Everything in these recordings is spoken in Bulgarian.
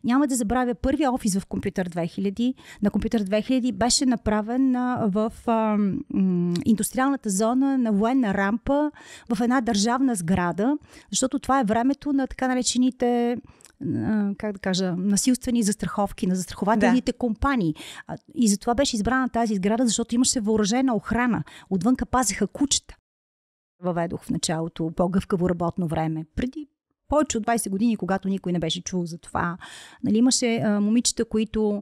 Няма да забравя, първия офис в Компютър 2000, на Компютър 2000 беше направен в индустриалната зона на военна рампа в една държавна сграда, защото това е времето на така наречените насилствени застраховки на застрахователните компании. И затова беше избрана тази сграда, защото имаше въоръжена охрана. Отвънка пазеха кучета. Въведох в началото по-гъвкаво работно време. Преди повече от 20 години, когато никой не беше чул за това. Нали, имаше момичета, които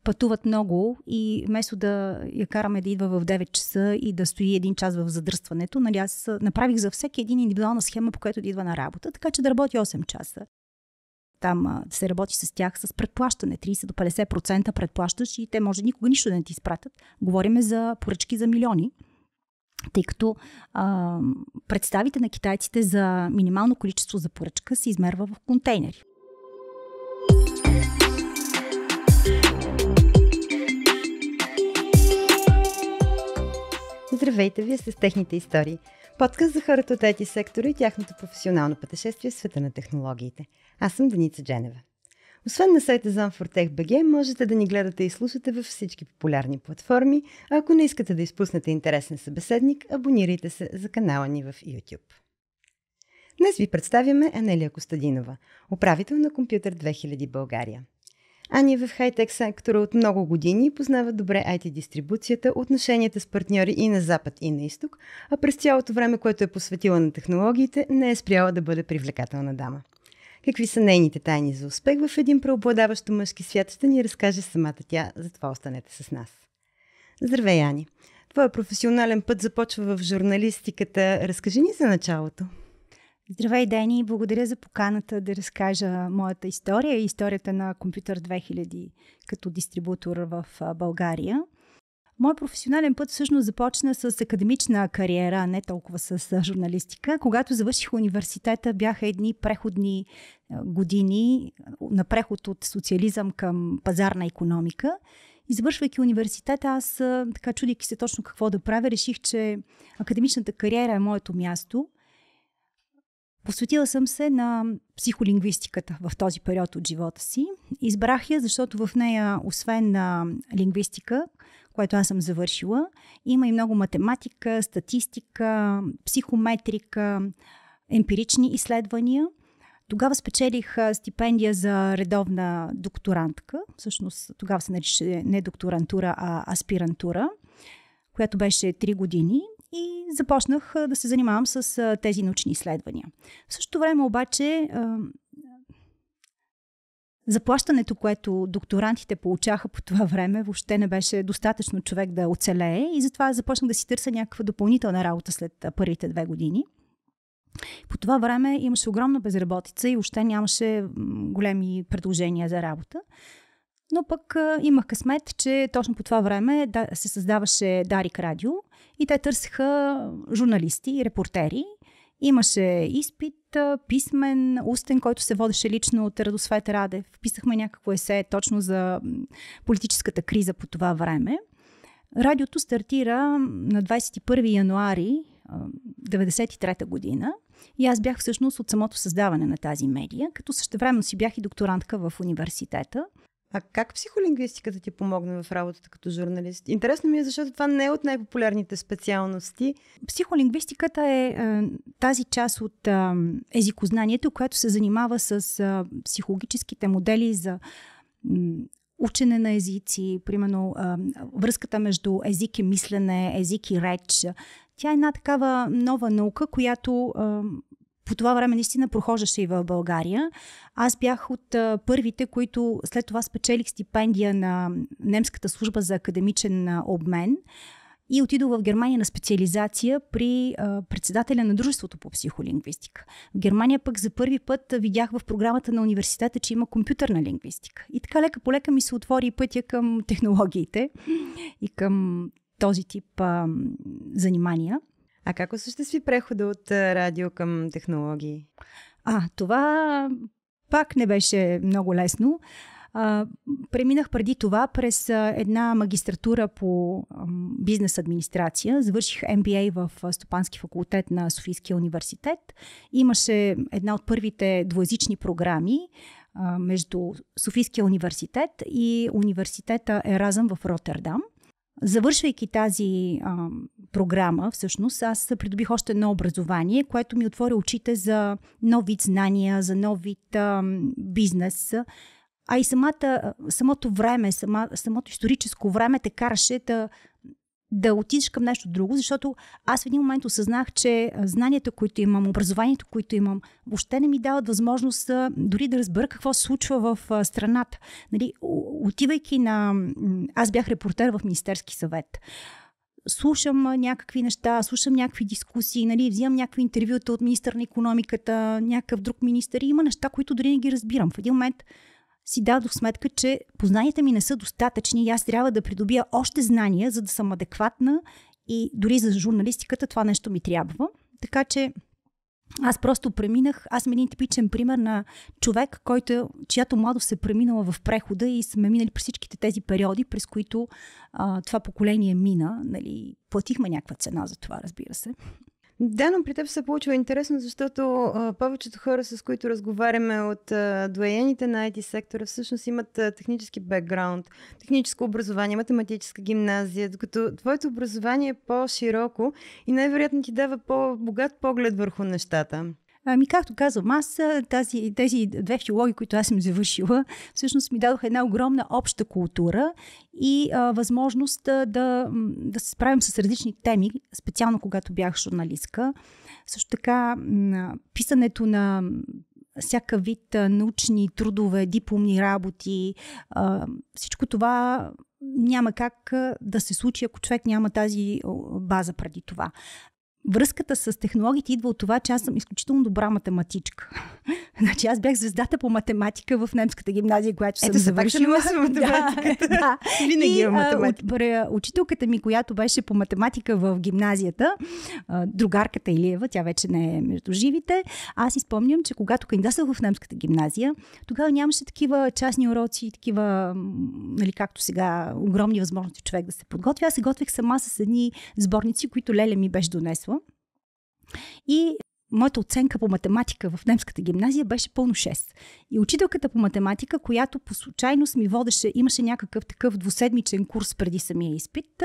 пътуват много и вместо да я караме да идва в 9 часа и да стои 1 час в задръстването, нали, аз направих за всеки един индивидуална схема, по която да идва на работа, така че да работи 8 часа. Там се работи с тях с предплащане. 30 до 50% предплащаш и те може никога нищо да не ти изпратят. Говориме за поръчки за милиони. Тъй като представите на китайците за минимално количество за поръчка се измерва в контейнери. Здравейте, вие сте с Техните истории. Подкаст за хората от IT сектора и тяхното професионално пътешествие в света на технологиите. Аз съм Деница Дженева. Освен на сайта Zone4Tech.bg, можете да ни гледате и слушате във всички популярни платформи, а ако не искате да изпуснете интересен събеседник, абонирайте се за канала ни в YouTube. Днес ви представяме Анелия Костадинова, управител на Компютър 2000 България. Ани е в хай-тек сектора от много години и познава добре IT-дистрибуцията, отношенията с партньори и на запад, и на изток, а през цялото време, което е посветила на технологиите, не е спряла да бъде привлекателна дама. Какви са нейните тайни за успех в един преобладаващо мъжки свят, ще ни разкаже самата тя, затова останете с нас. Здравей, Ани! Твоя професионален път започва в журналистиката. Разкажи ни за началото. Здравей, Дени! Благодаря за поканата да разкажа моята история и историята на Компютър 2000 като дистрибутор в България. Моят професионален път всъщност започна с академична кариера, а не толкова с журналистика. Когато завърших университета, бяха едни преходни години на преход от социализъм към пазарна икономика. И завършвайки университета, аз така чудейки се точно какво да правя, реших, че академичната кариера е моето място. Посветила съм се на психолингвистиката в този период от живота си. Избрах я, защото в нея, освен на лингвистика, което аз съм завършила, има и много математика, статистика, психометрика, емпирични изследвания. Тогава спечелих стипендия за редовна докторантка. Всъщност тогава се нарича не докторантура, а аспирантура, която беше 3 години. И започнах да се занимавам с тези научни изследвания. В същото време обаче заплащането, което докторантите получаха по това време, въобще не беше достатъчно човек да оцелее и затова започнах да си търся някаква допълнителна работа след първите 2 години. По това време имаше огромна безработица и въобще нямаше големи предложения за работа. Но пък имах късмет, че точно по това време се създаваше Дарик Радио и те търсеха журналисти и репортери. Имаше изпит, писмен, устен, който се водеше лично от Радосвет Радев. Писахме някакво есе точно за политическата криза по това време. Радиото стартира на 21 януари 1993 година и аз бях всъщност от самото създаване на тази медия, като същевременно си бях и докторантка в университета. А как психолингвистиката ти помогна в работата като журналист? Интересно ми е, защото това не е от най-популярните специалности. Психолингвистиката е тази част от езикознанието, която се занимава с психологическите модели за учене на езици, примерно връзката между език и мислене, език и реч. Тя е една такава нова наука, която по това време наистина прохождаше и в България. Аз бях от първите, които след това спечелих стипендия на немската служба за академичен обмен и отидох в Германия на специализация при председателя на дружеството по психолингвистика. В Германия пък за първи път видях в програмата на университета, че има компютърна лингвистика. И така лека по лека ми се отвори пътя към технологиите и към този тип занимания. А как осъществи прехода от радио към технологии? Това пак не беше много лесно. Преминах преди това през една магистратура по бизнес администрация. Завърших MBA в Стопански факултет на Софийския университет. Имаше една от първите двуезични програми. между Софийския университет и университета Еразъм в Ротердам. Завършвайки тази програма, всъщност, аз придобих още едно образование, което ми отвори очите за нов вид знания, за нов вид бизнес. А и самото време, самото историческо време те караше да отидеш към нещо друго, защото аз в един момент осъзнах, че знанията, които имам, образованието, което имам, въобще не ми дават възможност дори да разбера какво се случва в страната. Нали, отивайки Аз бях репортер в Министерски съвет. Слушам някакви неща, слушам някакви дискусии, нали, взимам някакви интервюта от министър на икономиката, някакъв друг министър и има неща, които дори не ги разбирам. В един момент си дадох сметка, че познанията ми не са достатъчни и аз трябва да придобия още знания, за да съм адекватна и дори за журналистиката това нещо ми трябва. Така че аз просто преминах, аз съм един типичен пример на човек, чиято младост се преминала в прехода и сме минали през всичките тези периоди, през които това поколение мина. Нали, платихме някаква цена за това, разбира се. Да, но при теб се получва интересно, защото повечето хора, с които разговаряме от доайените на IT сектора, всъщност имат технически бекграунд, техническо образование, математическа гимназия, докато твоето образование е по-широко и най-вероятно ти дава по-богат поглед върху нещата. Както казвам, аз тези две филологии, които аз съм завършила, всъщност ми дадоха една огромна обща култура и възможност да се справим с различни теми, специално когато бях журналистка. Също така, писането на всяка вид научни трудове, дипломни работи, всичко това няма как да се случи, ако човек няма тази база преди това. Връзката с технологиите идва от това, че аз съм изключително добра математичка. Значи аз бях звездата по математика в немската гимназия, която съм завършила. Ето, математиката. Да. Винаги има математика. Учителката ми, която беше по математика в гимназията, другарката Илиева, тя вече не е между живите, аз си спомням, че когато кандидатствах в немската гимназия, тогава нямаше такива частни уроци, такива, нали, както сега, огромни възможности човек да се подготвя. Аз се готвих сама с едни сборници, които Леля ми беше донесла. И моята оценка по математика в немската гимназия беше пълно 6. И учителката по математика, която по случайност ми водеше, имаше някакъв такъв двуседмичен курс преди самия изпит,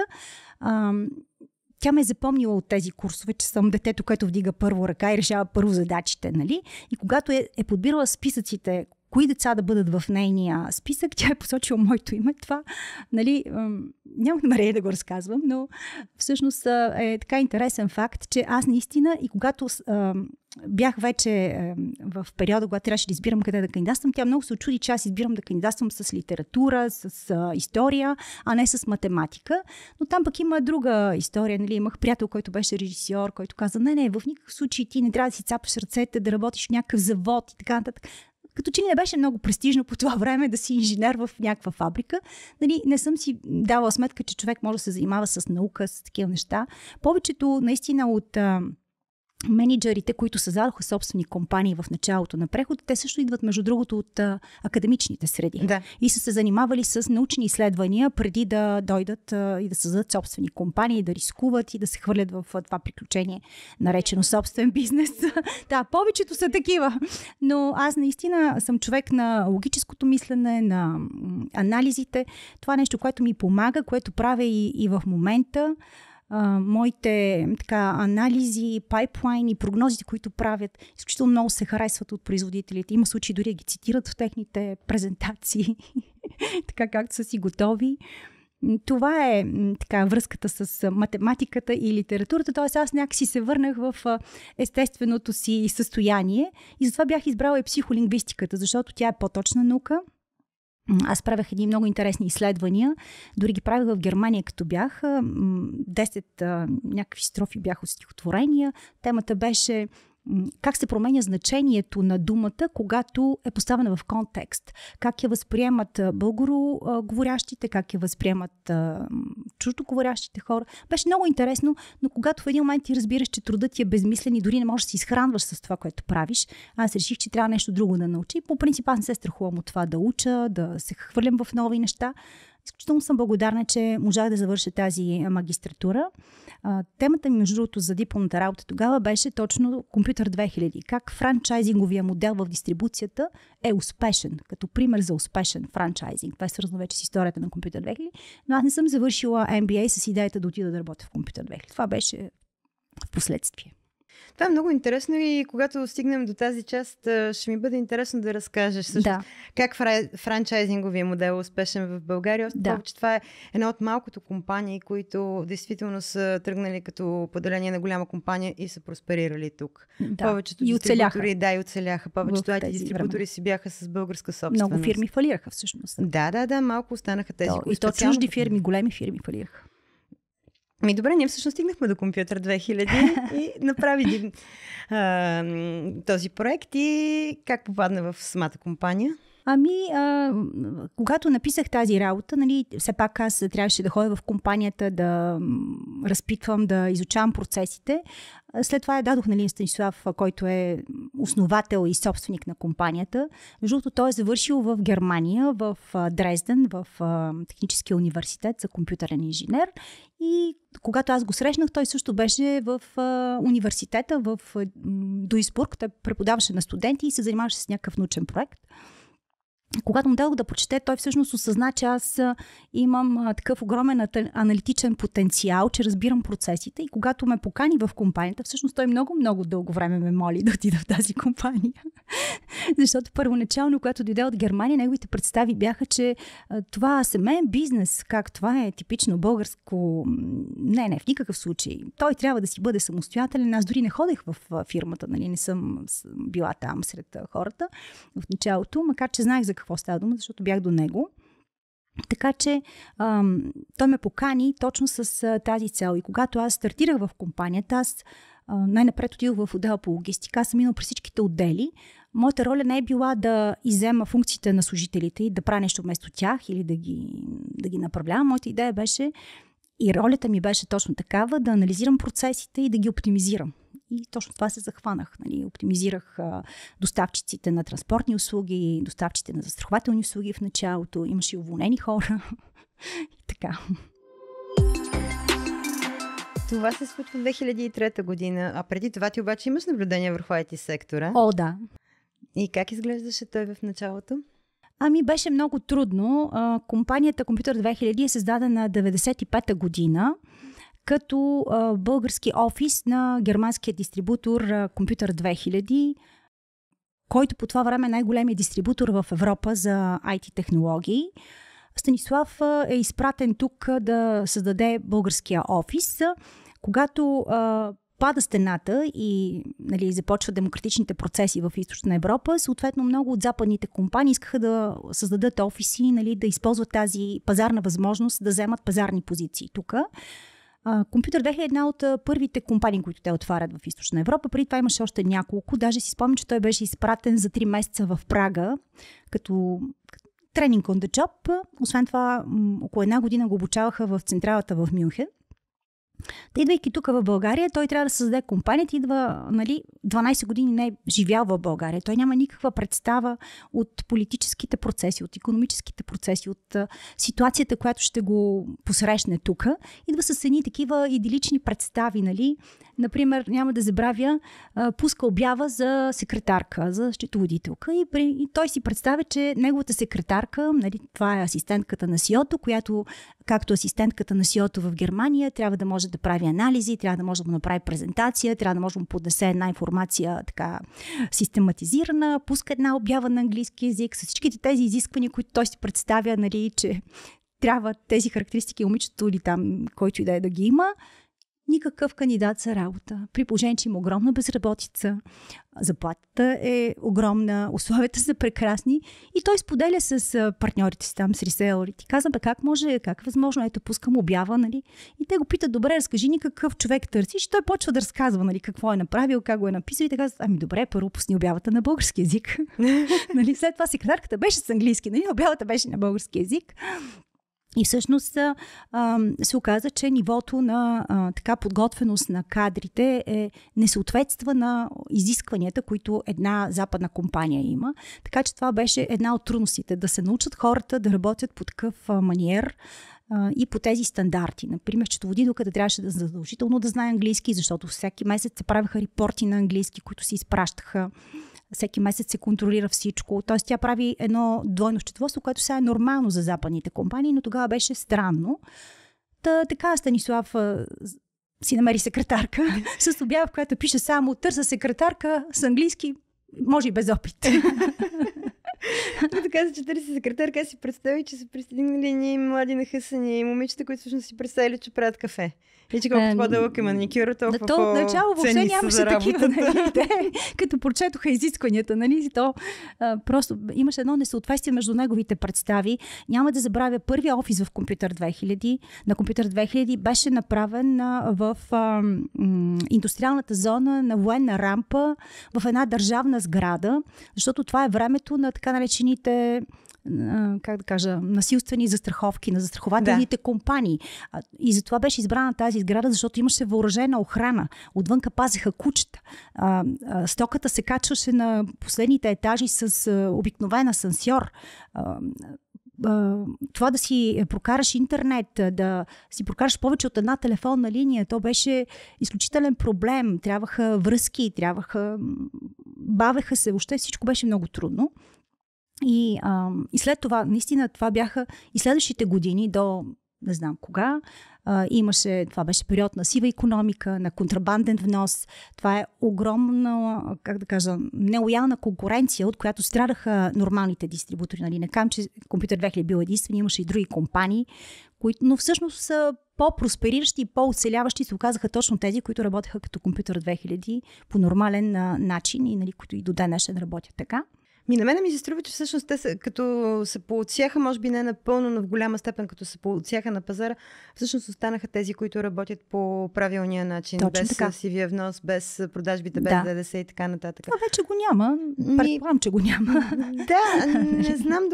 тя ме е запомнила от тези курсове, че съм детето, което вдига първо ръка и решава първо задачите, нали? И когато е подбирала списъците, кои деца да бъдат в нейния списък, тя е посочила моето име. Това, нали, нямах намерение да го разказвам, но всъщност е така интересен факт, че аз наистина и когато бях вече в периода, когато трябваше да избирам къде да кандидатствам, тя много се очуди, че аз избирам да кандидатствам с литература, с история, а не с математика. Но там пък има друга история. Нали? Имах приятел, който беше режисьор, който каза, не, в никакъв случай ти не трябва да си цапаш ръцете, да работиш в някакъв завод и така нататък. Като че не беше много престижно по това време да си инженер в някаква фабрика. Нали, не съм си давала сметка, че човек може да се занимава с наука, с такива неща. Повечето наистина от мениджърите, които създадоха собствени компании в началото на прехода, те също идват, между другото, от академичните среди. Да. И са се занимавали с научни изследвания преди да дойдат и да създадат собствени компании, да рискуват и да се хвърлят в това приключение, наречено собствен бизнес. Да, повечето са такива. Но аз наистина съм човек на логическото мислене, на анализите. Това е нещо, което ми помага, което правя и в момента. Моите анализи, пайплайни, прогнозите, които правят, изключително много се харесват от производителите. Има случаи дори ги цитират в техните презентации, така както са си готови. Това е връзката с математиката и литературата, т.е. аз някакси се върнах в естественото си състояние и затова бях избрала и психолингвистиката, защото тя е по-точна наука. Аз правях едни много интересни изследвания. Дори ги правих в Германия, като бях. 10 някакви строфи бяха от стихотворения. Темата беше как се променя значението на думата, когато е поставена в контекст. Как я възприемат българоговорящите, как я възприемат чуждоговорящите хора. Беше много интересно, но когато в един момент ти разбираш, че трудът ти е безмислен и дори не можеш да се изхранваш с това, което правиш, аз реших, че трябва нещо друго да науча. И по принцип аз не се страхувам от това да уча, да се хвърлям в нови неща. Изключително съм благодарна, че можах да завърша тази магистратура. Темата ми, между другото, за дипломната работа тогава беше точно Компютър 2000. Как франчайзинговия модел в дистрибуцията е успешен, като пример за успешен франчайзинг. Това е свързано вече с историята на Компютър 2000, но аз не съм завършила MBA с идеята да отида да работя в Компютър 2000. Това беше в последствие. Това е много интересно и когато стигнем до тази част, ще ми бъде интересно да разкажеш също как франчайзинговия модел е успешен в България. Още повече това е една от малкото компании, които действително са тръгнали като поделение на голяма компания и са просперирали тук. Повечето дистрибутори и оцеляха. Повечето IT дистрибутори си бяха с българска собственост. Много фирми фалираха всъщност. Да, малко останаха тези. И то чужди фирми, големи фирми фалираха. Добре, ние всъщност стигнахме до Компютър 2000 и направи този проект и как попадна в самата компания? Когато написах тази работа, все пак аз трябваше да ходя в компанията, да разпитвам, да изучавам процесите. След това я дадох на Станислав, който е основател и собственик на компанията. Между другото, той е завършил в Германия, в Дрезден, в Техническия университет за компютърен инженер. И когато аз го срещнах, той също беше в университета в Дуисбург. Той преподаваше на студенти и се занимаваше с някакъв научен проект. Когато му дадох да прочете, той всъщност осъзна, че аз имам такъв огромен аналитичен потенциал, че разбирам процесите и когато ме покани в компанията, всъщност той много дълго време ме моли да отида в тази компания. Защото първоначално, когато дойде от Германия, неговите представи бяха, че това семейен бизнес, как това е типично българско, не, в никакъв случай. Той трябва да си бъде самостоятелен. Аз дори не ходех в фирмата, не съм била там сред хората в началото, макар че знаех за какво става дума, защото бях до него. Така че той ме покани точно с тази цел. И когато аз стартирах в компанията, аз най-напред отидох в отдела по логистика. Аз съм минал през всичките отдели. Моята роля не е била да иззема функциите на служителите и да правя нещо вместо тях или да ги направлявам. Моята идея беше и ролята ми беше точно такава, да анализирам процесите и да ги оптимизирам. И точно това се захванах. Оптимизирах доставчиците на транспортни услуги, доставчиците на застрахователни услуги в началото. Имаше и уволнени хора. И така. Това се случва в 2003 година. А преди това ти обаче имаш наблюдение върху IT сектора? О, да. И как изглеждаше той в началото? Беше много трудно. Компанията Компютър 2000 е създадена 1995 година като български офис на германския дистрибутор Компютър 2000, който по това време е най-големият дистрибутор в Европа за IT технологии. Станислав е изпратен тук да създаде българския офис. Когато пада стената и започват демократичните процеси в Източна Европа, съответно много от западните компании искаха да създадат офиси, да използват тази пазарна възможност да вземат пазарни позиции тук. Компютър 2000 е една от първите компании, които те отварят в Източна Европа. Преди това имаше още няколко. Даже си спомням, че той беше изпратен за 3 месеца в Прага, като тренинг on the job. Освен това, около една година го обучаваха в централата в Мюнхен. Та идвайки тук в България, той трябва да създаде компанията. Идва, 12 години не е живял в България. Той няма никаква представа от политическите процеси, от икономическите процеси, от ситуацията, която ще го посрещне тук. Идва с едни такива идилични представи, Например, няма да забравя, пуска обява за секретарка, за счетоводителка и той си представя, че неговата секретарка, това е асистентката на CEO-то, която, както асистентката на CEO-то в Германия, трябва да може да прави анализи, трябва да може да му направи презентация, трябва да може да му поднесе една информация така систематизирана, пуска една обява на английски език с всичките тези изисквания, които той си представя, че трябва тези характеристики момичето или там, който и да е да ги има. Никакъв кандидат за работа. При положение, че има огромна безработица, заплатата е огромна, условията са прекрасни и той споделя с партньорите си там, с реселерите. Казвам, как може, как е възможно, ето пускам обява, И те го питат, добре, разкажи ни какъв човек търсиш. И той почва да разказва, какво е направил, как го е написал и те казват, добре, първо пусни обявата на български език. След това секретарката беше с английски, обявата беше на български език. И всъщност се оказа, че нивото на така подготвеност на кадрите не съответства на изискванията, които една западна компания има. Така че това беше една от трудностите, да се научат хората да работят по такъв маниер и по тези стандарти. Например, счетоводителката трябваше да задължително да знае английски, защото всеки месец се правиха репорти на английски, които се изпращаха. Всеки месец се контролира всичко. Тоест тя прави едно двойно счетоводство, което сега е нормално за западните компании, но тогава беше странно. Така Станислав си намери секретарка с обява, в която пише само търся секретарка с английски, може и без опит. Така за 40 секретарка си представи, че са пристигнали ние млади нахъсани момичета, които всъщност си представили, че правят кафе. И че колкото по-дълъг е маникюра, толкова начало въобще нямаше такива. Нали, като прочетоха изискванията, нали, то просто имаше едно несъответствие между неговите представи. Няма да забравя, първия офис в Компютър 2000, на Компютър 2000 беше направен в индустриалната зона на военна рампа в една държавна сграда, защото това е времето на така наречените насилствени застраховки на застрахователните компании. И затова беше избрана тази сграда, защото имаше въоръжена охрана. Отвънка пазеха кучета. Стоката се качваше на последните етажи с обикновен асансьор. Това да си прокараш интернет, да си прокараш повече от една телефонна линия, то беше изключителен проблем. Трябваха връзки, бавеха се, въобще всичко беше много трудно. И след това, наистина, това бяха и следващите години до не знам кога. Това беше период на сива икономика, на контрабанден внос. Това е огромна, нелоялна конкуренция, от която страдаха нормалните дистрибутори. Нали? Не казвам, че Компютър 2000 бил единствен, имаше и други компании, но всъщност са по-проспериращи и по-оцеляващи се оказаха точно тези, които работеха като Компютър 2000 по нормален начин и нали, които и до ден днешен работят така. На мен ми се струва, че всъщност те като се поотсяха, може би не напълно, но в голяма степен като се поотсяха на пазара, всъщност останаха тези, които работят по правилния начин, точно без така. Сивия внос, без продажбите, без ДДС и така нататък. Това вече го няма. Предполагам, че го няма. Да, не знам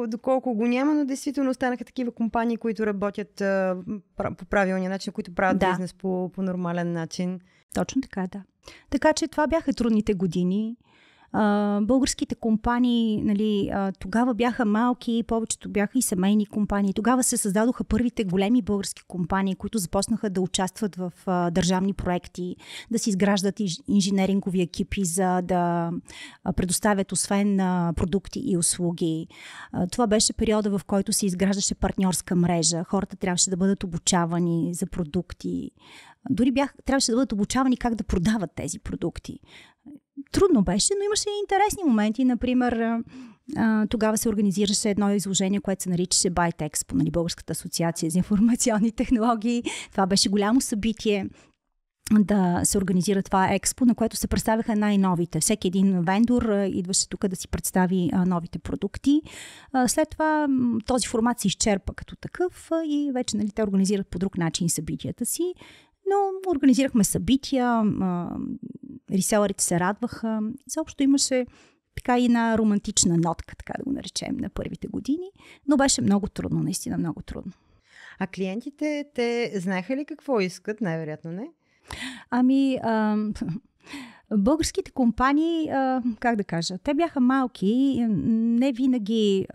доколко го няма, но действително останаха такива компании, които работят по правилния начин, които правят бизнес по нормален начин. Точно така, да. Така че това бяха трудните години. Българските компании, нали, тогава бяха малки, повечето бяха и семейни компании. Тогава се създадоха първите големи български компании, които започнаха да участват в държавни проекти, да си изграждат инженерингови екипи, за да предоставят освен продукти и услуги. Това беше периода, в който се изграждаше партньорска мрежа. Хората трябваше да бъдат обучавани за продукти. Дори трябваше да бъдат обучавани как да продават тези продукти. Трудно беше, но имаше и интересни моменти. Например, тогава се организираше едно изложение, което се наричаше ByteExpo, нали, Българската асоциация за информационни технологии. Това беше голямо събитие да се организира това експо, на което се представяха най-новите. Всеки един вендор идваше тук да си представи новите продукти. След това този формат се изчерпа като такъв и вече нали, те организират по друг начин събитията си. Но организирахме събития, реселърите се радваха. Заобщо имаше така и една романтична нотка, така да го наречем, на първите години. Но беше много трудно, наистина много трудно. А клиентите, те знаеха ли какво искат? Най-вероятно не. Българските компании, как да кажа, те бяха малки, не винаги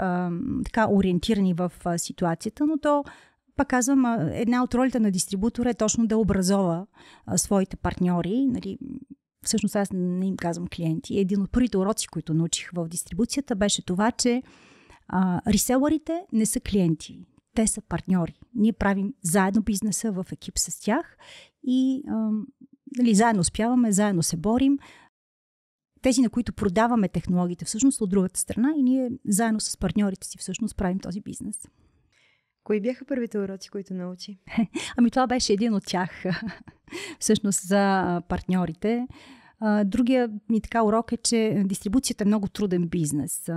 така ориентирани в ситуацията, но то пак казвам, една от ролите на дистрибутора е точно да образова своите партньори. Нали, всъщност аз не им казвам клиенти. Един от първите уроци, които научих в дистрибуцията, беше това, че реселърите не са клиенти. Те са партньори. Ние правим заедно бизнеса в екип с тях и нали, заедно успяваме, заедно се борим. Тези, на които продаваме технологиите, всъщност от другата страна и ние заедно с партньорите си всъщност правим този бизнес. Кои бяха първите уроци, които научи? Това беше един от тях, всъщност за партньорите. Другия ми така урок е, че дистрибуцията е много труден бизнес.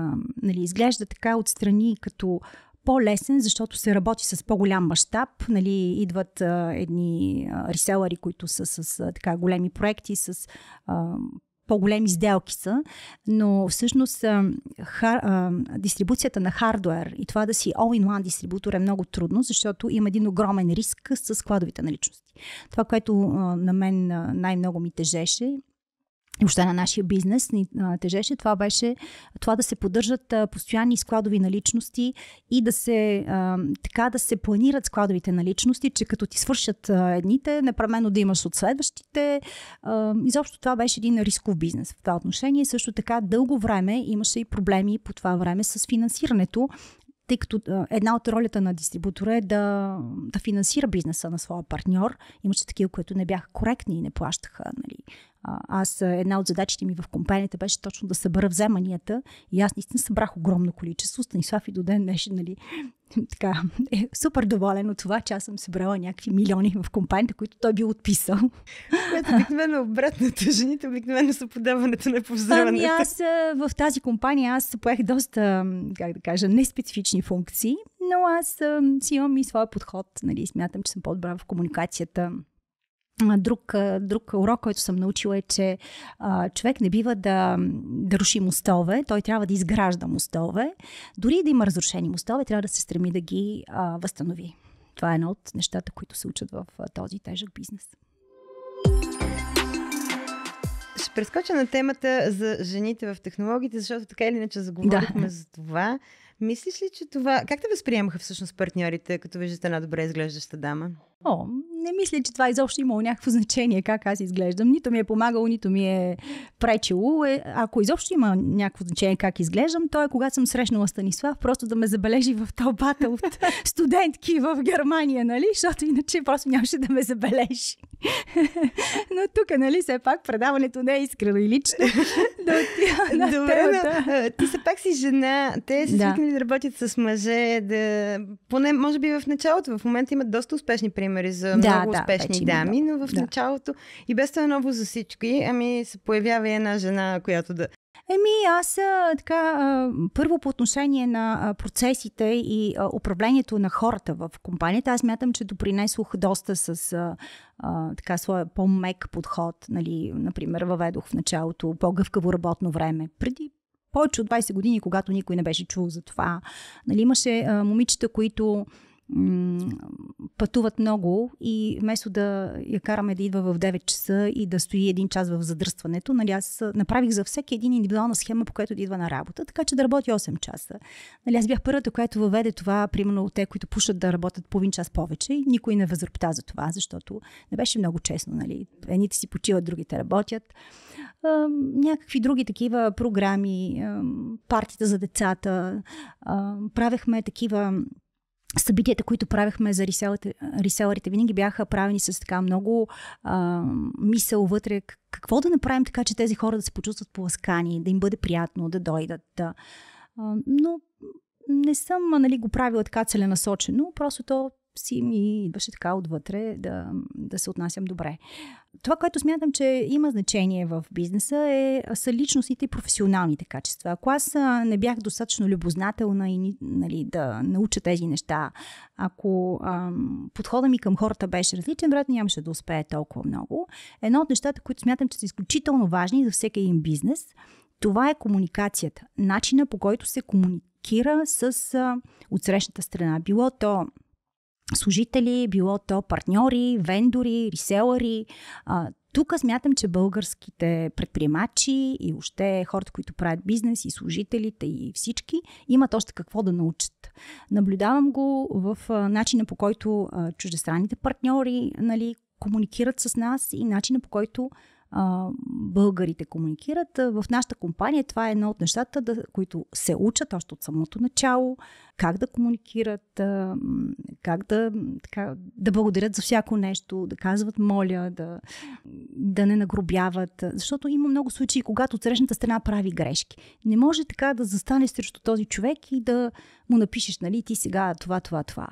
Нали, изглежда така отстрани като по-лесен, защото се работи с по-голям мащаб. Нали, идват едни реселъри, които са с така големи проекти, с по-големи сделки са, но всъщност дистрибуцията на хардуер и това да си all-in-one дистрибутор е много трудно, защото има един огромен риск с складовите наличности. Това, което на мен най-много ми тежеше, въобще на нашия бизнес ни тежеше, това беше това да се поддържат постоянни складови наличности и да се така да се планират складовите наличности, че като ти свършат едните, непременно да имаш от следващите. Изобщо това беше един рисков бизнес в това отношение. Също така дълго време имаше и проблеми по това време с финансирането, тъй като една от ролята на дистрибутора е да финансира бизнеса на своя партньор. Имаше такива, които не бяха коректни и не плащаха. Нали. Една от задачите ми в компанията беше точно да събера вземанията и аз наистина събрах огромно количество. Станислав и до ден днешен, нали, така, е супер доволен от това, че аз съм събрала някакви милиони в компанията, които той бил отписал. Което обикновено обратното. Жените обикновено са подаването на поздраването. Аз в тази компания поех доста, как да кажа, неспецифични функции, но аз си имам и своя подход. Нали, смятам, че съм по-добра в комуникацията. Друг урок, който съм научила е, че човек не бива да руши мостове, той трябва да изгражда мостове. Дори да има разрушени мостове, трябва да се стреми да ги възстанови. Това е едно от нещата, които се учат в този тежък бизнес. Ще прескоча на темата за жените в технологиите, защото така или иначе заговорихме за това. Мислиш ли, че това... Как те възприемаха всъщност партньорите, като виждате една добре изглеждаща дама? Не мисля, че това изобщо имало някакво значение как аз изглеждам. Нито ми е помагало, нито ми е пречило. Ако изобщо има някакво значение как изглеждам, то е когато съм срещнала Станислав, просто да ме забележи в тълпата от студентки в Германия, нали? Защото иначе просто нямаше да ме забележи. Но тук, нали, все пак предаването не е искрено и лично. Добре, ти все пак си жена. Те са свикнали да работят с мъже. Поне, може би в началото, в момента имат доста успешни примери за много успешни дами, но в началото и без това е ново за всички, се появява и една жена, която да... Аз първо по отношение на процесите и управлението на хората в компанията, аз мятам, че допринесох доста с своя по-мек подход. Нали, например, въведох в началото по-гъвкаво работно време. Преди повече от 20 години, когато никой не беше чул за това. Нали, имаше момичета, които пътуват много и вместо да я караме да идва в 9 часа и да стои 1 час в задръстването, нали, аз направих за всеки един индивидуална схема, по която да идва на работа, така че да работи 8 часа. Нали, аз бях първата, която въведе това, примерно те, които пушат да работят половин час повече и никой не възропта за това, защото не беше много честно. Нали. Едните си почиват, другите работят. Някакви други такива програми, партията за децата, правехме такива събитията, които правихме за реселърите, винаги бяха правени с така много мисъл вътре. Какво да направим така, че тези хора да се почувстват поласкани, да им бъде приятно, да дойдат. Но не съм го правила така целенасочено, просто то си ми идваше така отвътре да се отнасям добре. Това, което смятам, че има значение в бизнеса са личностните и професионалните качества. Ако аз не бях достатъчно любознателна и да науча тези неща, ако подходът ми към хората беше различен, вероятно нямаше да успее толкова много. Едно от нещата, които смятам, че са изключително важни за всеки един бизнес, това е комуникацията. Начина, по който се комуникира с отсрещната страна. Било то служители, било то партньори, вендори, реселъри. Тук смятам, че българските предприемачи и въобще хората, които правят бизнес, и служителите, и всички, имат още какво да научат. Наблюдавам го в начина, по който чуждестранните партньори, нали, комуникират с нас и начина, по който българите комуникират. В нашата компания това е едно от нещата, които се учат още от самото начало, как да комуникират, как да благодарят за всяко нещо, да казват моля, да не нагробяват. Защото има много случаи, когато отсрещната страна прави грешки. Не може така да застанеш срещу този човек и да му напишеш, нали, ти сега това.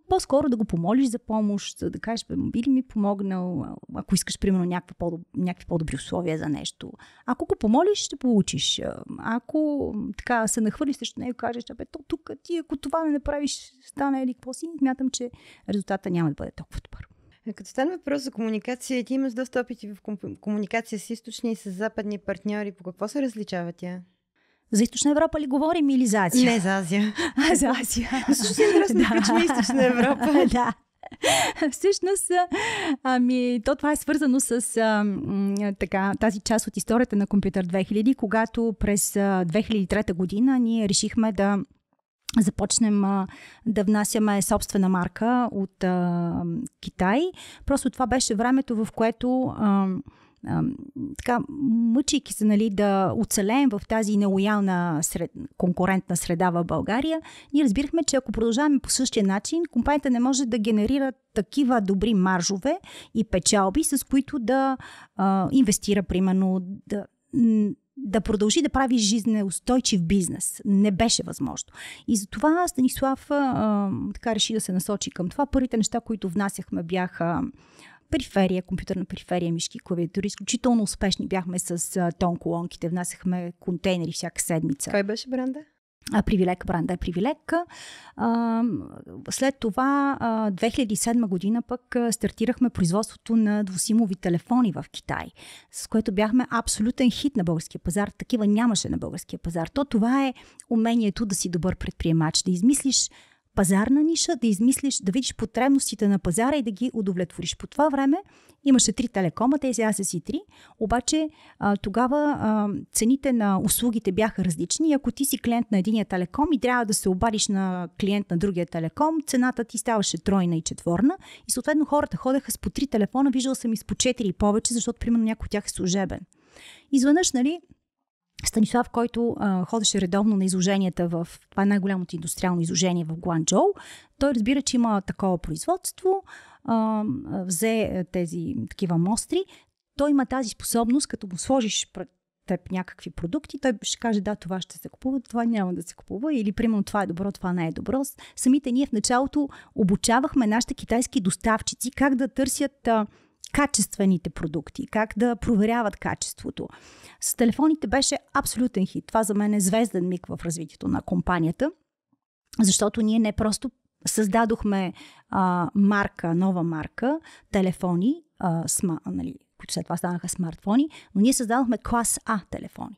По-скоро да го помолиш за помощ, да кажеш, би ли ми помогнал, ако искаш, примерно, някакви по-добри условия за нещо. Ако го помолиш, ще получиш. Ако така се нахвърлиш срещу него и кажеш, тук ти, ако това не направиш, стане или какво си, смятам, че резултата няма да бъде толкова добър. Като стане въпрос за комуникация, ти имаш доста опити в комуникация с източни и с западни партньори. По какво се различава тя? За Източна Европа ли говорим или за Азия? Не, за Азия. За Азия. Също е интересно да включим Източна Европа. Да. Всъщност, това е свързано с тази част от историята на Компютър 2000, когато през 2003 година ние решихме да започнем да внасяме собствена марка от Китай. Просто това беше времето, в което мъчейки се, нали, да оцелеем в тази нелоялна конкурентна среда в България, ние разбирахме, че ако продължаваме по същия начин, компанията не може да генерира такива добри маржове и печалби, с които да инвестира, примерно, да продължи да прави жизнеустойчив бизнес. Не беше възможно. И затова Станислав реши да се насочи към това. Първите неща, които внасяхме, бяха периферия, компютърна периферия, мишки, клавиатури. Изключително успешни бяхме с тон-колонките. Внасяхме контейнери всяка седмица. Кой беше бранда? Привилек, бранда е Привилек. След това 2007 година пък стартирахме производството на двусимови телефони в Китай, с което бяхме абсолютен хит на българския пазар. Такива нямаше на българския пазар. Това е умението да си добър предприемач, да измислиш пазарна ниша, да видиш потребностите на пазара и да ги удовлетвориш. По това време имаше 3 телекома, тези ASSI3, обаче тогава цените на услугите бяха различни. Ако ти си клиент на единия телеком и трябва да се обадиш на клиент на другия телеком, цената ти ставаше тройна и четворна и съответно хората ходеха с по 3 телефона, виждал съм и с по 4 и повече, защото примерно някой от тях е служебен. Изведнъж, нали, Станислав, който ходеше редовно на изложенията това е най-голямото индустриално изложение в Гуанчжоу, той разбира, че има такова производство, взе такива мостри, той има тази способност, като му сложиш пред теб някакви продукти, той ще каже, да, това ще се купува, това няма да се купува, или примерно това е добро, това не е добро. Самите ние в началото обучавахме нашите китайски доставчици как да търсят качествените продукти, как да проверяват качеството. С телефоните беше абсолютен хит. Това за мен е звезден миг в развитието на компанията, защото ние не просто създадохме нова марка, телефони, които след това станаха смартфони, но ние създадохме клас А телефони.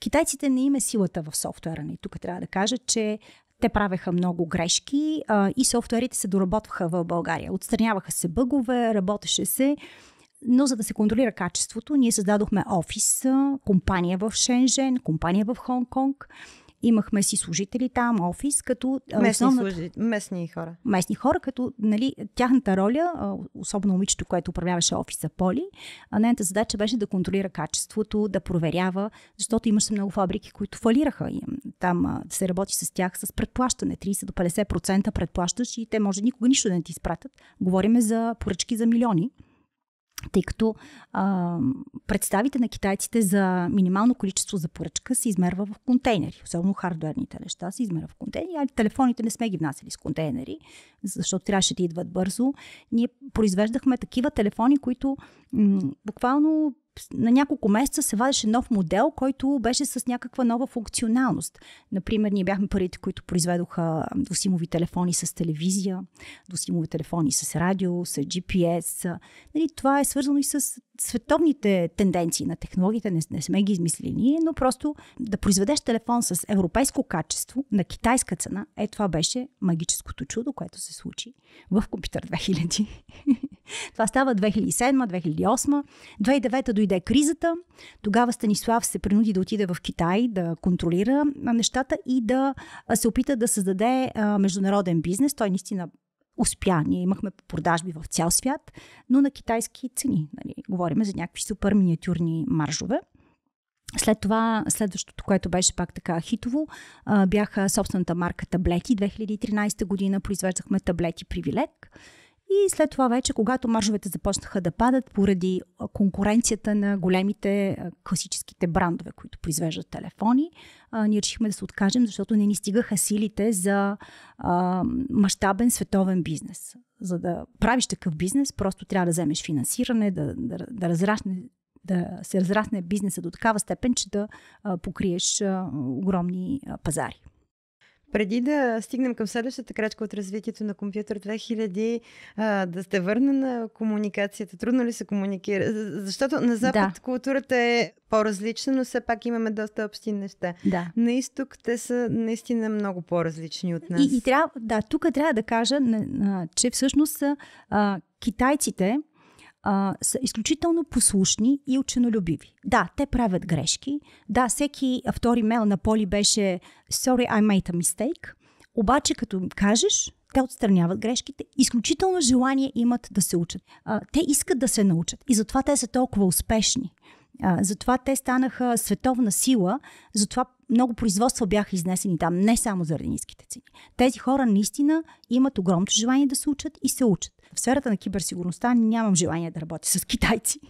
Китайците не им е силата в софтуера. И тук трябва да кажа, че те правеха много грешки и софтуерите се доработваха в България. Отстраняваха се бъгове, работеше се, но за да се контролира качеството, ние създадохме офис, компания в Шенжен, компания в Хонг-Конг. Имахме си служители там, офис, като местни хора, като, нали, тяхната роля, особено момичето, което управляваше офиса Поли, нейната задача беше да контролира качеството, да проверява, защото имаше много фабрики, които фалираха. Там се работи с тях с предплащане, 30 до 50% предплащаш и те може никога нищо да не ти изпратят. Говориме за поръчки за милиони. Тъй като представите на китайците за минимално количество за поръчка се измерва в контейнери. Особено хардуерните неща се измерва в контейнери, а телефоните не сме ги внасяли с контейнери, защото трябваше да идват бързо. Ние произвеждахме такива телефони, които буквално на няколко месеца се вадеше нов модел, който беше с някаква нова функционалност. Например, ние бяхме първите, които произведоха двусимови телефони с телевизия, двусимови телефони с радио, с GPS. Нали, това е свързано и с световните тенденции на технологиите. Не сме ги измислили ние, но просто да произведеш телефон с европейско качество на китайска цена, това беше магическото чудо, което се случи в Компютър 2000. Това става 2007-2008. 2009 дойде кризата. Тогава Станислав се принуди да отиде в Китай, да контролира нещата и да се опита да създаде международен бизнес. Той наистина успя. Ние имахме продажби в цял свят, но на китайски цени. Нали? Говорим за някакви супер миниатюрни маржове. След това, следващото, което беше пак така хитово, бяха собствената марка таблети. 2013 година произвеждахме таблети Привилек. И след това вече, когато маржовете започнаха да падат поради конкуренцията на големите класическите брандове, които произвеждат телефони, ние решихме да се откажем, защото не ни стигаха силите за мащабен световен бизнес. За да правиш такъв бизнес, просто трябва да вземеш финансиране, да се разрасне бизнеса до такава степен, че да покриеш огромни пазари. Преди да стигнем към следващата крачка от развитието на Компютър 2000, да сте върна на комуникацията. Трудно ли се комуникира? Защото на Запад културата е по-различна, но все пак имаме доста общи неща. Да. На изток те са наистина много по-различни от нас. И тук трябва да кажа, че всъщност китайците са изключително послушни и ученолюбиви. Да, те правят грешки. Да, всеки втори мейл на Поли беше "Sorry, I made a mistake". Обаче, като им кажеш, те отстраняват грешките. Изключително желание имат да се учат. Те искат да се научат. И затова те са толкова успешни. Затова те станаха световна сила. Затова много производства бяха изнесени там, не само заради ниските цени. Тези хора наистина имат огромното желание да се учат и се учат. В сферата на киберсигурността нямам желание да работя с китайци.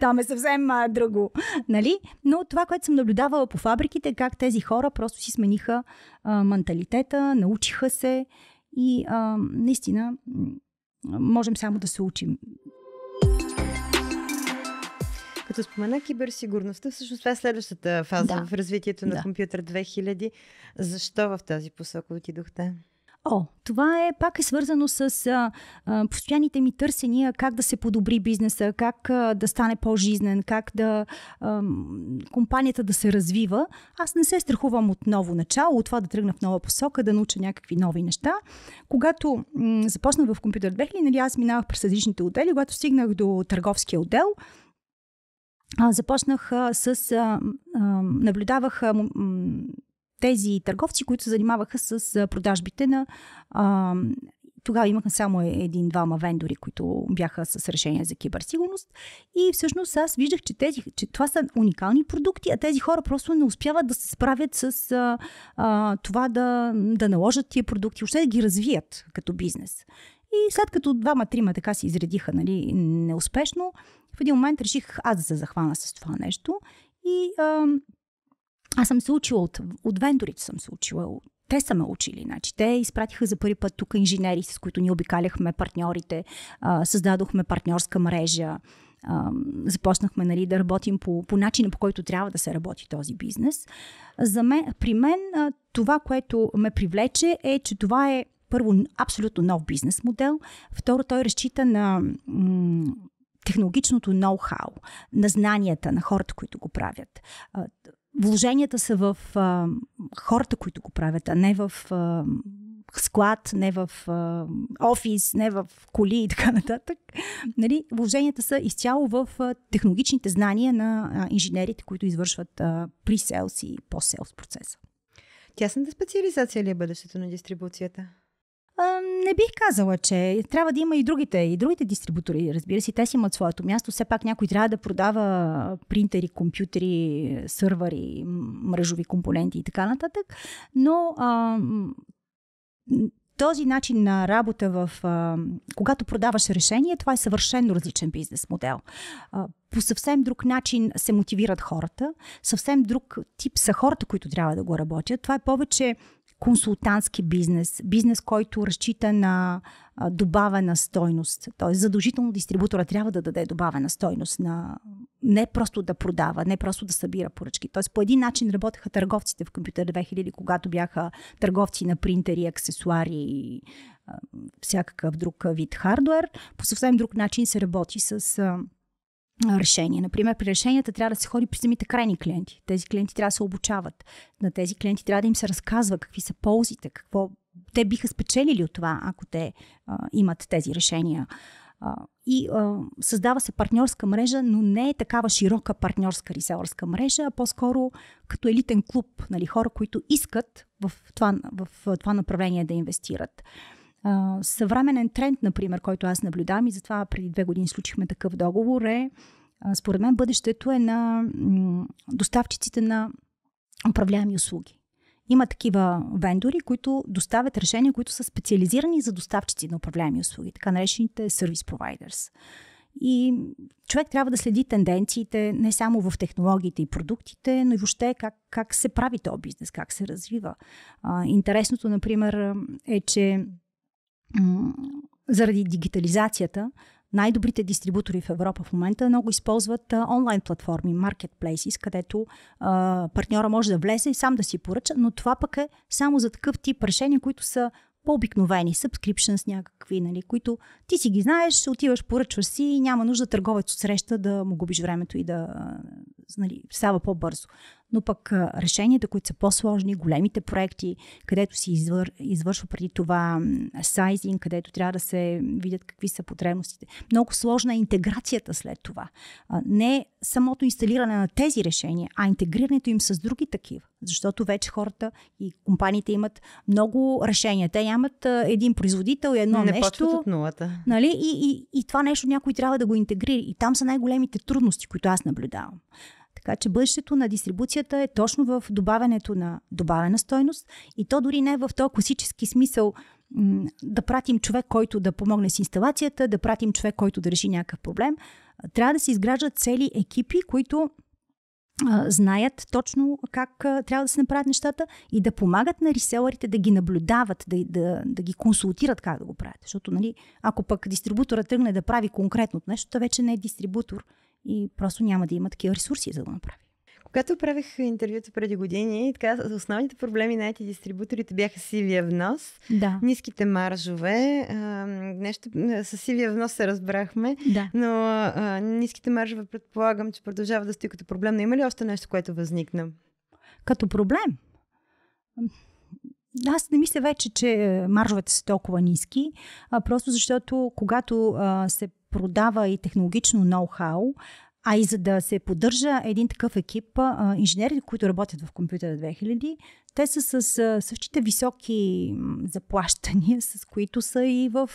Там е съвсем друго. Нали? Но това, което съм наблюдавала по фабриките, как тези хора просто си смениха менталитета, научиха се и наистина можем само да се учим. Като спомена киберсигурността, всъщност това е следващата фаза в развитието на Компютър 2000. Защо в тази посока отидохте? Това пак е свързано с постоянните ми търсения как да се подобри бизнеса, как да стане по-жизнен, как да компанията да се развива. Аз не се страхувам от ново начало, от това да тръгна в нова посока, да науча някакви нови неща. Когато започнах в Компютър 2000, аз минавах през различните отдели, когато стигнах до търговския отдел, започнах наблюдавах тези търговци, които се занимаваха с продажбите на... Тогава имахме само един-двама вендори, които бяха с решения за киберсигурност. И всъщност аз виждах, че това са уникални продукти, а тези хора просто не успяват да се справят с това да наложат тия продукти, въобще да ги развият като бизнес. И след като двама-трима така се изредиха, нали, неуспешно, в един момент реших аз да се захвана с това нещо. И аз съм се учила от вендорите, съм се учила. Те са ме учили. Значи, те изпратиха за първи път тук инженери, с които ни обикаляхме партньорите, създадохме партньорска мрежа, започнахме, нали, да работим по начина, по който трябва да се работи този бизнес. При мен това, което ме привлече, е, че това е първо абсолютно нов бизнес модел. Второ, той разчита на технологичното ноу-хау, на знанията на хората, които го правят. Вложенията са в хората, които го правят, а не в склад, не в офис, не в коли и така нататък. Нали? Вложенията са изцяло в технологичните знания на инженерите, които извършват pre-sales и post-sales процеса. Тясната специализация ли е бъдещето на дистрибуцията? Не бих казала, че трябва да има и другите дистрибутори, разбира се, те си имат своето място. Все пак някой трябва да продава принтери, компютри, сървъри, мрежови компоненти и така нататък. Но този начин на работа когато продаваш решение, това е съвършено различен бизнес модел. По съвсем друг начин се мотивират хората, съвсем друг тип са хората, които трябва да го работят. Това е повече консултантски бизнес, който разчита на добавена стойност. Тоест, задължително дистрибутора трябва да даде добавена стойност, не просто да продава, не просто да събира поръчки. Тоест, по един начин работеха търговците в Компютър 2000, когато бяха търговци на принтери, аксесуари и всякакъв друг вид хардуер. По съвсем друг начин се работи с решения. Например, при решенията трябва да се ходи при самите крайни клиенти. Тези клиенти трябва да се обучават. На тези клиенти трябва да им се разказва какви са ползите, какво те биха спечелили от това, ако те имат тези решения. Създава се партньорска мрежа, но не е такава широка партньорска реселърска мрежа, а по-скоро като елитен клуб, нали, хора, които искат в това направление да инвестират. Съвременен тренд, например, който аз наблюдавам и затова преди 2 години случихме такъв договор, според мен бъдещето е на доставчиците на управляеми услуги. Има такива вендори, които доставят решения, които са специализирани за доставчици на управляеми услуги, така наречените service providers. И човек трябва да следи тенденциите не само в технологиите и продуктите, но и въобще как се прави този бизнес, как се развива. Интересното, например, е, че заради дигитализацията най-добрите дистрибутори в Европа в момента много използват онлайн платформи, marketplaces, където партньора може да влезе и сам да си поръча, но това пък е само за такъв тип решения, които са по-обикновени, subscriptions някакви, нали, които ти си ги знаеш, отиваш, поръчваш си и няма нужда търговец от среща да му губиш времето и да нали, става по-бързо. Но пък решенията, които са по-сложни, големите проекти, където си извършва преди това сайзинг, където трябва да се видят какви са потребностите. Много сложна е интеграцията след това. Не самото инсталиране на тези решения, а интегрирането им с други такива. Защото вече хората и компаниите имат много решения. Те нямат един производител и едно не нещо. Почват от нулата. Нали? И това нещо някой трябва да го интегрира. И там са най-големите трудности, които аз наблюдавам. Така че бъдещето на дистрибуцията е точно в добавянето на добавена стойност и то дори не в този класически смисъл да пратим човек, който да помогне с инсталацията, да пратим човек, който да реши някакъв проблем. Трябва да се изграждат цели екипи, които знаят точно как трябва да се направят нещата и да помагат на реселърите да ги наблюдават, да ги консултират как да го правят. Защото нали, ако пък дистрибутора тръгне да прави конкретно нещо, то вече не е дистрибутор и просто няма да има такива ресурси за да го направи. Когато правих интервюто преди години, така, основните проблеми на IT дистрибуторите бяха сивия внос, ниските маржове. Нещо с сивия внос се разбрахме, но ниските маржове предполагам, че продължава да стои като проблем. Но има ли още нещо, което възникна? Като проблем? Аз не мисля вече, че маржовете са толкова ниски, просто защото когато се продава и технологично ноу-хау, а и за да се поддържа един такъв екип, инженерите, които работят в Компютър 2000, те са с същите високи заплащания, с които са и в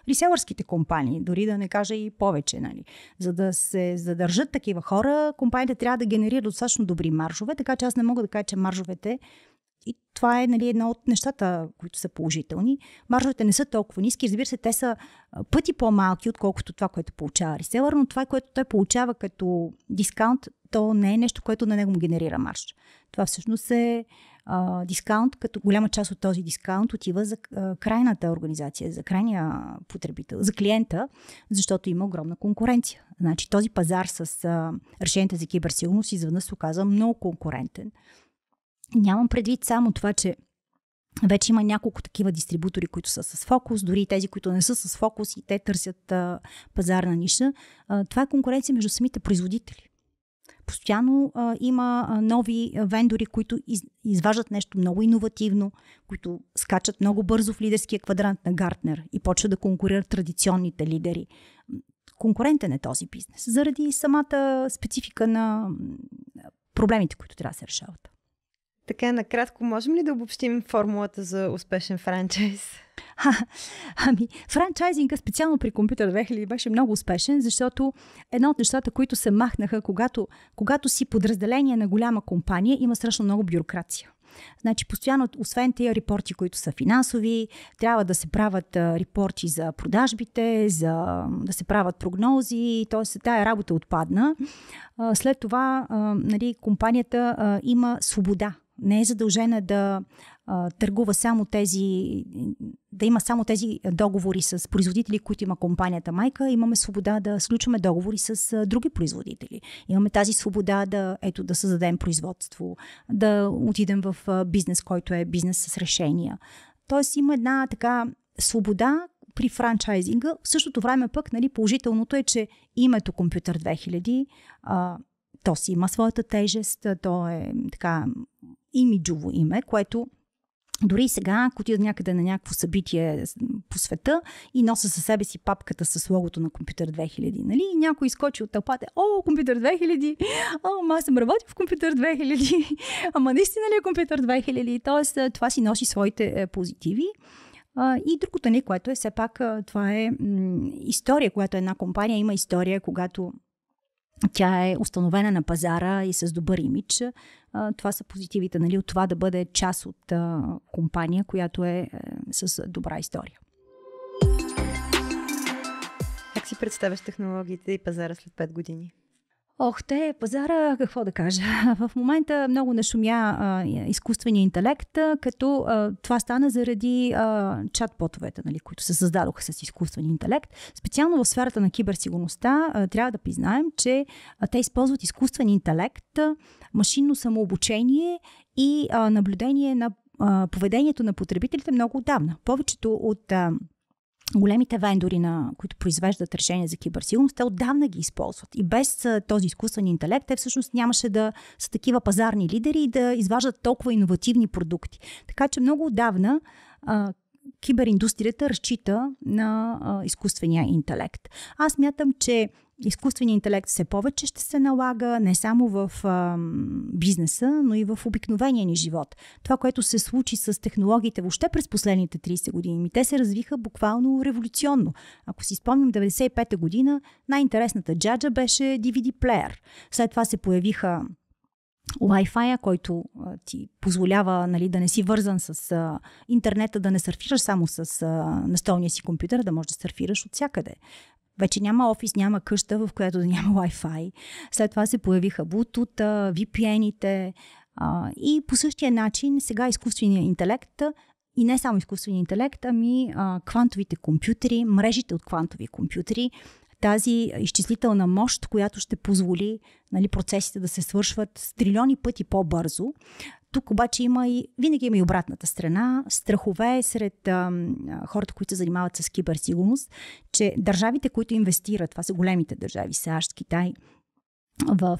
реселърските компании, дори да не кажа и повече. Нали. За да се задържат такива хора, компаниите трябва да генерират достатъчно добри маржове, така че аз не мога да кажа, че маржовете и това е нали, едно от нещата, които са положителни. Маржовете не са толкова ниски. Разбира се, те са пъти по-малки, отколкото това, което получава реселър, но това, което той получава като дискаунт, то не е нещо, което на него му генерира марж. Това всъщност е дискаунт, като голяма част от този дискаунт отива за крайната организация, за крайния потребител, за клиента, защото има огромна конкуренция. Значи този пазар с решенията за киберсигурност изведнъж се оказа много конкурентен. Нямам предвид само това, че вече има няколко такива дистрибутори, които са с фокус, дори и тези, които не са с фокус и те търсят пазарна ниша. Това е конкуренция между самите производители. Постоянно има нови вендори, които изваждат нещо много иновативно, които скачат много бързо в лидерския квадрант на Гартнер и почват да конкурират традиционните лидери. Конкурентен е този бизнес, заради самата специфика на проблемите, които трябва да се решават. Така, накратко, можем ли да обобщим формулата за успешен франчайз? Франчайзинга специално при Компютър 2000 беше много успешен, защото едно от нещата, които се махнаха, когато си подразделение на голяма компания, има страшно много бюрокрация. Значи постоянно, освен тези репорти, които са финансови, трябва да се правят репорти за продажбите, да се правят прогнози, т.е. тая работа отпадна. След това нали, компанията има свобода. Не е задължена да търгува само да има само тези договори с производители, които има компанията майка. Имаме свобода да сключваме договори с други производители. Имаме тази свобода да създадем производство, да отидем в бизнес, който е бизнес с решения. Тоест има една така свобода при франчайзинга. В същото време пък нали, положителното е, че името Компютър 2000 то си има своята тежест, то е така имиджово име, което дори и сега, ако отида някъде на някакво събитие по света и носа със себе си папката с логото на Компютър 2000, нали? И някой изкочи от тълпата, Компютър 2000, аз съм работил в Компютър 2000, ама наистина ли е Компютър 2000? Тоест, това си носи своите позитиви. И другото не, което е все пак, това е история, когато една компания има история, когато тя е установена на пазара и с добър имидж. Това са позитивите, нали, от това да бъде част от компания, която е с добра история. Как си представяш технологиите и пазара след 5 години? Пазара, какво да кажа. В момента много нашумя изкуствения интелект, като това стана заради чат-ботовете, нали, които се създадоха с изкуствения интелект. Специално в сферата на киберсигурността трябва да признаем, че те използват изкуствен интелект, машинно самообучение и наблюдение на поведението на потребителите много отдавна. Повечето от големите вендори, които произвеждат решения за киберсигурност, те отдавна ги използват. И без този изкуствен интелект, те всъщност нямаше да са такива пазарни лидери и да изваждат толкова иновативни продукти. Така че много отдавна кибериндустрията разчита на изкуствения интелект. Аз мятам, че изкуственият интелект все повече ще се налага не само в бизнеса, но и в обикновения ни живот. Това, което се случи с технологиите въобще през последните 30 години, те се развиха буквално революционно. Ако си спомням, 95-та година най-интересната джаджа беше DVD плеер. След това се появиха Wi-Fi, който ти позволява, нали, да не си вързан с интернета, да не сърфираш само с настолния си компютър, да можеш да сърфираш от всякъде. Вече няма офис, няма къща, в която да няма Wi-Fi. След това се появиха Bluetooth, VPN-ите и по същия начин сега изкуственият интелект и не само изкуственият интелект, ами квантовите компютри, мрежите от квантови компютри, тази изчислителна мощ, която ще позволи, нали, процесите да се свършват с трилиони пъти по-бързо. Тук обаче винаги има и обратната страна. Страхове сред хората, които се занимават с киберсигурност, че държавите, които инвестират, това са големите държави, САЩ, Китай, в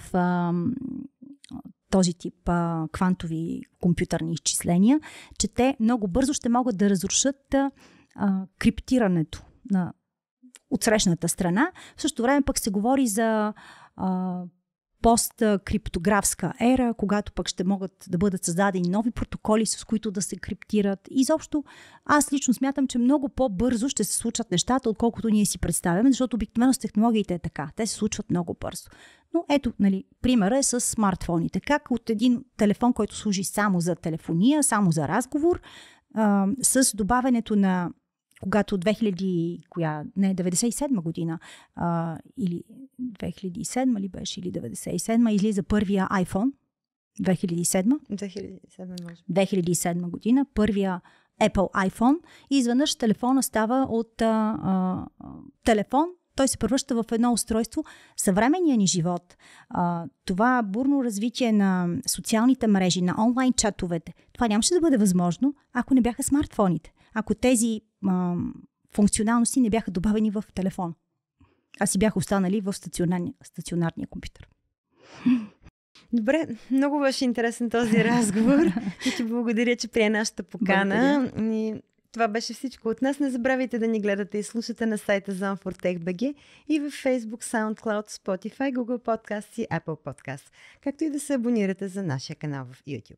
този тип квантови компютърни изчисления, че те много бързо ще могат да разрушат криптирането на отсрещната страна. В същото време пък се говори за посткриптографска ера, когато пък ще могат да бъдат създадени нови протоколи, с които да се криптират. Изобщо, аз лично смятам, че много по-бързо ще се случат нещата, отколкото ние си представяме, защото обикновено с технологиите е така. Те се случват много бързо. Но ето, нали, примера е с смартфоните. Как от един телефон, който служи само за телефония, само за разговор, с добавянето на когато 97 година или 2007 ли беше, или 97 излиза първия iPhone, 2007 година, първия Apple iPhone и изведнъж телефона става от телефон, той се превръща в едно устройство. Съвременния ни живот, това бурно развитие на социалните мрежи, на онлайн чатовете, това нямаше да бъде възможно, ако не бяха смартфоните. Ако тези функционалности не бяха добавени в телефон, а си бяха останали в стационарния компютър. Добре, много беше интересен този разговор. И ти благодаря, че прие нашата покана. И това беше всичко от нас. Не забравяйте да ни гледате и слушате на сайта Zone4Tech.bg и в Facebook, SoundCloud, Spotify, Google Podcasts и Apple Podcasts, както и да се абонирате за нашия канал в YouTube.